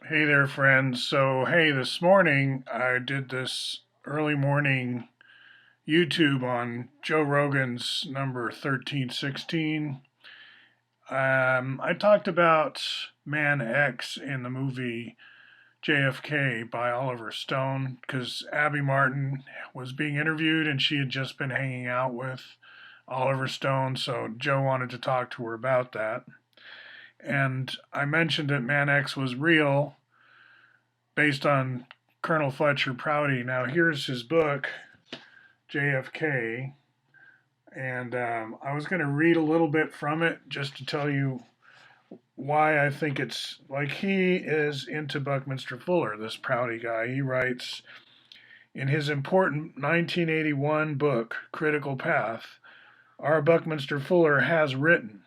Hey there, friends. So, hey, this morning I did this early morning YouTube on Joe Rogan's number 1316. I talked about Man X in the movie JFK by Oliver Stone because Abby Martin was being interviewed and she had just been hanging out with Oliver Stone. So, Joe wanted to talk to her about that. And I mentioned that Man X was real based on Colonel Fletcher Prouty. Now, here's his book, JFK, and I was going to read a little bit from it just to tell you why I think it's like he is into Buckminster Fuller, this Prouty guy. He writes in his important 1981 book, Critical Path, R. Buckminster Fuller has written,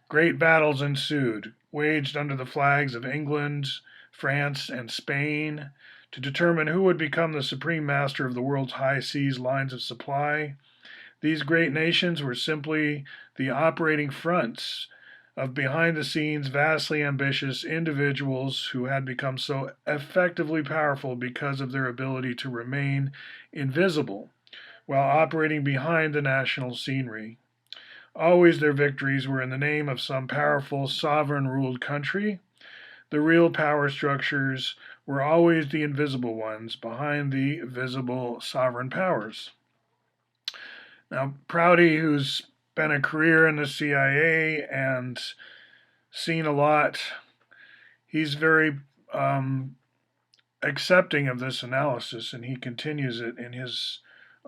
great battles ensued, waged under the flags of England, France, and Spain, to determine who would become the supreme master of the world's high seas lines of supply. These great nations were simply the operating fronts of behind the scenes, vastly ambitious individuals who had become so effectively powerful because of their ability to remain invisible while operating behind the national scenery. Always their victories were in the name of some powerful sovereign ruled country. The real power structures were always the invisible ones behind the visible sovereign powers. Now, Prouty, who's been a career in the CIA and seen a lot, he's very accepting of this analysis, and he continues it in his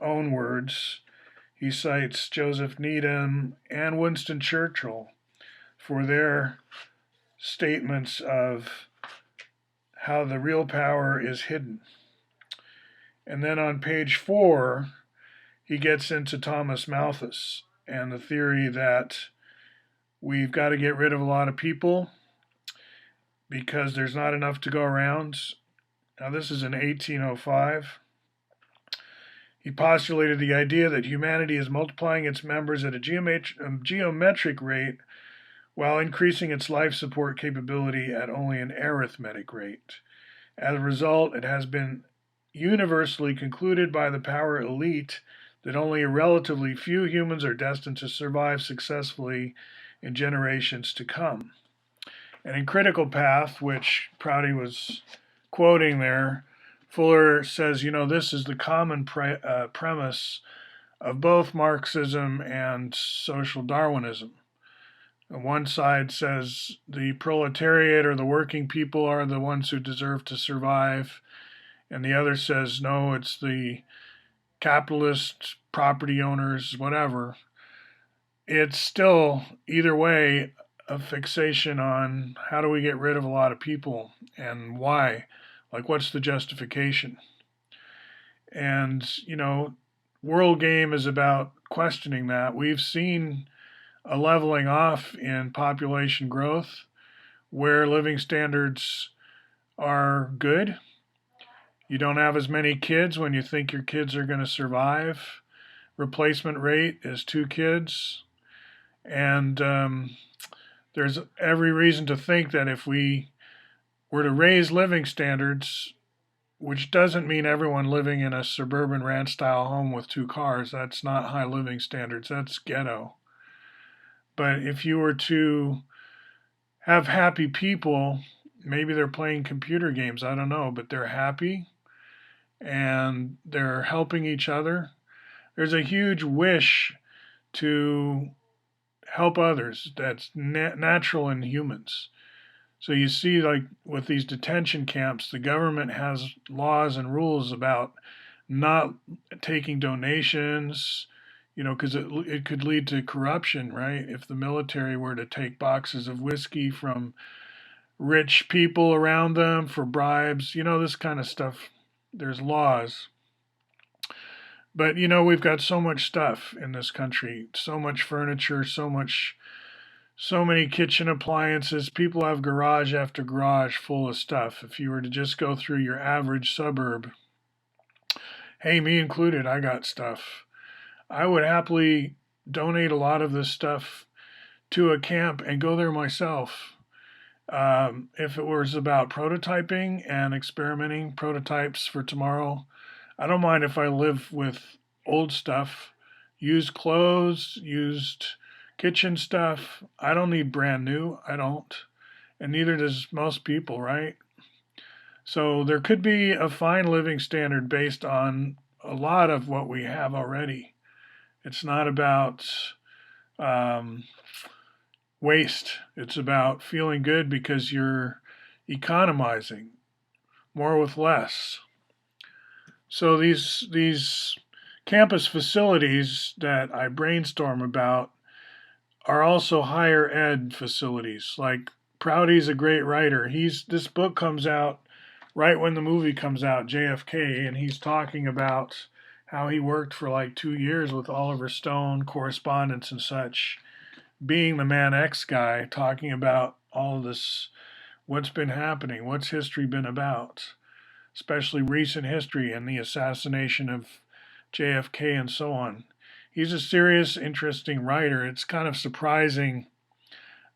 own words. He cites Joseph Needham and Winston Churchill for their statements of how the real power is hidden. And then on page 4, he gets into Thomas Malthus and the theory that we've got to get rid of a lot of people because there's not enough to go around. Now, this is in 1805. He postulated the idea that humanity is multiplying its members at a geometric rate while increasing its life support capability at only an arithmetic rate. As a result, it has been universally concluded by the power elite that only a relatively few humans are destined to survive successfully in generations to come. And in Critical Path, which Prouty was quoting there, Fuller says, this is the common premise of both Marxism and social Darwinism. One side says the proletariat or the working people are the ones who deserve to survive, and the other says no, it's the capitalist property owners, whatever. It's still, either way, a fixation on how do we get rid of a lot of people and why? Like, what's the justification? And, World Game is about questioning that. We've seen a leveling off in population growth where living standards are good. You don't have as many kids when you think your kids are going to survive. Replacement rate is 2 kids. And there's every reason to think that if we were to raise living standards, which doesn't mean everyone living in a suburban ranch style home with 2 cars, that's not high living standards, that's ghetto. But if you were to have happy people, maybe they're playing computer games, I don't know, but they're happy and they're helping each other. There's a huge wish to help others that's natural in humans. So you see, like with these detention camps, the government has laws and rules about not taking donations, because it could lead to corruption, right? If the military were to take boxes of whiskey from rich people around them for bribes, this kind of stuff, there's laws. But, we've got so much stuff in this country, so much furniture, so many kitchen appliances. People have garage after garage full of stuff. If you were to just go through your average suburb, hey, me included, I got stuff. I would happily donate a lot of this stuff to a camp and go there myself If it was about prototyping and experimenting prototypes for tomorrow, I don't mind if I live with old stuff, used clothes, used kitchen stuff. I don't need brand new. I don't. And neither does most people, right? So there could be a fine living standard based on a lot of what we have already. It's not about um, waste. It's about feeling good because you're economizing more with less. So these campus facilities that I brainstorm about are also higher ed facilities. Like Prouty's a great writer. He's this book comes out right when the movie comes out, JFK, and he's talking about how he worked for like 2 years with Oliver Stone, correspondence and such, being the Man X guy, talking about all of this, what's been happening, what's history been about, especially recent history and the assassination of JFK and so on. He's a serious, interesting writer. It's kind of surprising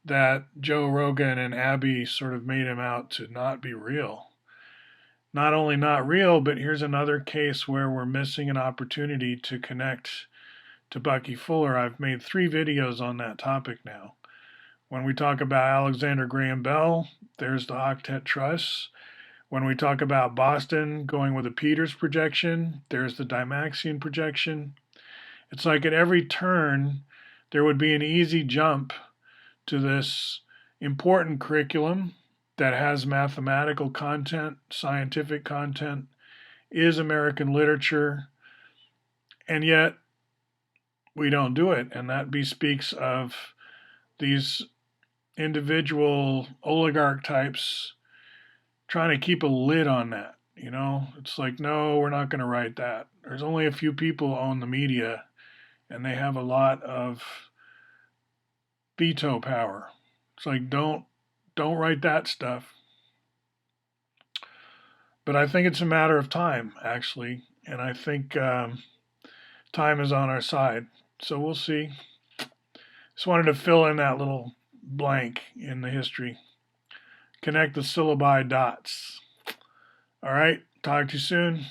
that Joe Rogan and Abby sort of made him out to not be real. Not only not real, but here's another case where we're missing an opportunity to connect to Bucky Fuller. I've made 3 videos on that topic now. When we talk about Alexander Graham Bell, there's the Octet Truss. When we talk about Boston going with a Peters projection, there's the Dymaxion projection. It's like at every turn, there would be an easy jump to this important curriculum that has mathematical content, scientific content, is American literature, and yet we don't do it. And that bespeaks of these individual oligarch types trying to keep a lid on that. You know, it's like, no, we're not going to write that. There's only a few people own the media, and they have a lot of veto power. It's like, don't write that stuff. But I think it's a matter of time, actually, and I think time is on our side. So we'll see. Just wanted to fill in that little blank in the history. Connect the syllabi dots. All right, talk to you soon.